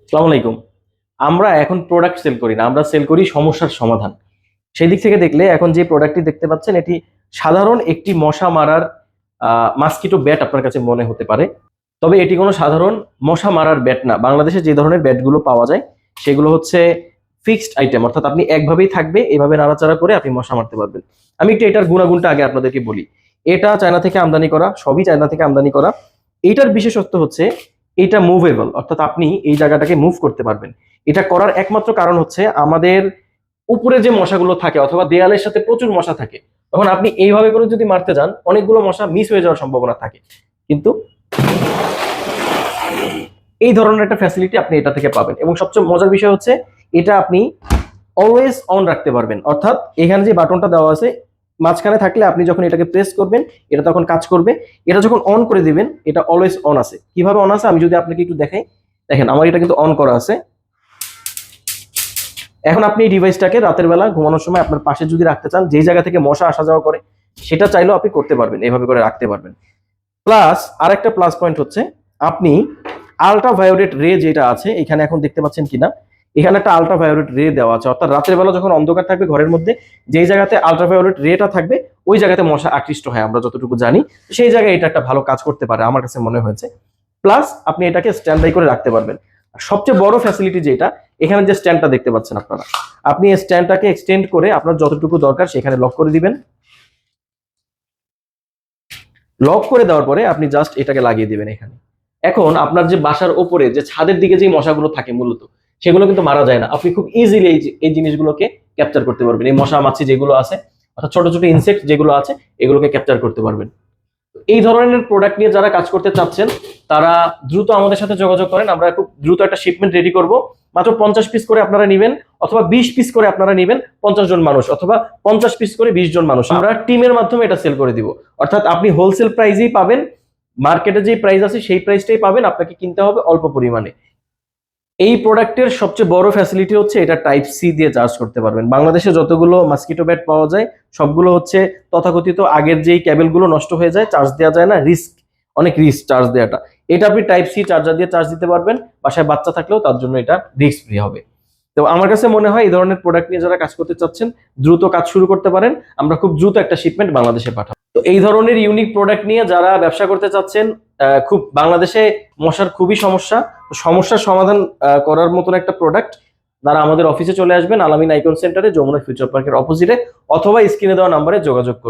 আসসালামু আলাইকুম। আমরা এখন প্রোডাক্ট সেল করি না, আমরা সেল করি সমস্যার সমাধান। সেই দিক থেকে দেখলে এখন যে প্রোডাক্টটি দেখতে পাচ্ছেন এটি সাধারণ একটি মশা মারার মাস্কিটো ব্যাট আপনার কাছে মনে হতে পারে। তবে এটি কোনো সাধারণ মশা মারার ব্যাট না। বাংলাদেশে যে ধরনের ব্যাটগুলো পাওয়া যায় সেগুলো হচ্ছে ফিক্সড আইটেম, অর্থাৎ আপনি একভাবেই থাকবে, এভাবে নাড়াচাড়া করে আপনি মশা মারতে পারবেন। আমি একটু এটার গুণাগুণটা আগে আপনাদেরকে বলি। এটা চায়না থেকে আমদানি করা, সবই চায়না থেকে আমদানি করা। এইটার বিশেষত্ব হচ্ছে এটা মুভেবল, অর্থাৎ আপনি এই জায়গাটাকে মুভ করতে পারবেন। এটা করার একমাত্র কারণ হচ্ছে আমাদের উপরে যে মশাগুলো থাকে অথবা দেয়ালের সাথে প্রচুর মশা থাকে, তখন আপনি এইভাবে করে যদি মারতে যান অনেকগুলো মশা মিস হয়ে যাওয়ার সম্ভাবনা থাকে। কিন্তু এই ধরনের একটা ফ্যাসিলিটি আপনি এটা থেকে পাবেন, এবং সবচেয়ে মজার বিষয় হচ্ছে এটা আপনি অলওয়েজ অন রাখতে পারবেন। অর্থাৎ এখানে যে বাটনটা দেওয়া আছে মাঝখানে থাকলে আপনি যখন এটাকে প্রেস করবেন এটা তখন কাজ করবে। এটা যখন অন করে দিবেন এটা অলওয়েজ অন আছে। কিভাবে অন আছে আমি যদি আপনাকে একটু দেখাই, দেখেন আমার এটা কিন্তু অন করা আছে। এখন আপনি এই ডিভাইসটাকে রাতের বেলা ঘুমানোর সময় আপনার পাশে যদি রাখতে চান, যেই জায়গা থেকে মশা আসা যাওয়া করে সেটা চাইলেও আপনি করতে পারবেন, এভাবে করে রাখতে পারবেন। প্লাস আরেকটা প্লাস পয়েন্ট হচ্ছে আপনি আলট্রা ভায়োলেট রে যেটা আছে এখানে এখন দেখতে পাচ্ছেন কিনা, এখানে একটা আলট্রা ভায়োলেট রে দেওয়া আছে। অর্থাৎ রাতের বেলা যখন অন্ধকার থাকবে ঘরের মধ্যে, যেই জায়গাতে আলট্রা ভায়োলেট রেটা থাকবে ওই জায়গাতে মশা আকৃষ্ট হয় আমরা যতটুকু জানি। সেই জায়গায় এটা একটা ভালো কাজ করতে পারে আমার কাছে মনে হয়েছে। প্লাস আপনি এটাকে স্ট্যান্ড বাই করে রাখতে পারবেন। আর সবচেয়ে বড় ফ্যাসিলিটি যেটা, এখানে যে স্ট্যান্ডটা দেখতে পাচ্ছেন আপনারা, আপনি এই স্ট্যান্ডটাকে এক্সটেন্ড করে আপনার যতটুকু দরকার সেখানে লক করে দিবেন। লক করে দেওয়ার পরে আপনি জাস্ট এটাকে লাগিয়ে দিবেন এখানে। এখন আপনার যে বাসার ওপরে যে ছাদের দিকে যে মশাগুলো থাকে মূলত সেগুলো কিন্তু মারা যায় না। আপনি খুব ইজিলি এই জিনিসগুলোকে ক্যাপচার করতে পারবেন। এই মশা মাছি যেগুলো আছে অর্থাৎ ছোট ছোট ইনসেক্ট যেগুলো আছে এগুলোকে ক্যাপচার করতে পারবেন। এই ধরনের প্রোডাক্ট নিয়ে যারা কাজ করতে চাচ্ছেন তারা দ্রুত আমাদের সাথে যোগাযোগ করেন। আমরা খুব দ্রুত একটা শিপমেন্ট রেডি করব। মাত্র 50 পিস করে আপনারা নেবেন, অথবা 20 পিস করে আপনারা নেবেন 50 জন মানুষ, অথবা 50 পিস করে 20 জন মানুষ। আমরা টিমের মাধ্যমে এটা সেল করে দিব। অর্থাৎ আপনি হোলসেল প্রাইসেই পাবেন, মার্কেটে যে প্রাইস আছে সেই প্রাইসটাই পাবেন, আপনাকে কিনতে হবে অল্প পরিমাণে। এই প্রোডাক্টের সবচেয়ে বড় ফ্যাসিলিটি হচ্ছে এটা টাইপ সি দিয়ে চার্জ করতে পারবেন। বাংলাদেশে যতগুলো মসকিটো ব্যাট পাওয়া যায় সবগুলো হচ্ছে তথাকথিত আগের যেই কেবলগুলো নষ্ট হয়ে যায়, চার্জ দেওয়া যায় না, অনেক রিস্ক চার্জ দেওয়াটা। এটা আপনি টাইপ সি চার্জার দিয়ে চার্জ দিতে পারবেন। বাসায় বাচ্চা থাকলেও তার জন্য এটা রিস্ক ফ্রি হবে। তো আমার কাছে মনে হয় এই ধরনের প্রোডাক্ট নিয়ে যারা কাজ করতে চাচ্ছেন দ্রুত কাজ শুরু করতে পারেন। আমরা খুব দ্রুত একটা শিপমেন্ট বাংলাদেশে পাঠাবো। তো এই ধরনের ইউনিক প্রোডাক্ট নিয়ে যারা ব্যবসা করতে চাচ্ছেন, খুব বাংলাদেশে মশার খুবই সমস্যা, সমস্যার সমাধান করার মতন একটা প্রোডাক্ট, তারা আমাদের অফিসে চলে আসবেন আলামিন আইকন সেন্টারে, যমুনা ফিউচার পার্কের অপোজিটে, অথবা স্ক্রিনে দেওয়া নাম্বারে যোগাযোগ করবেন।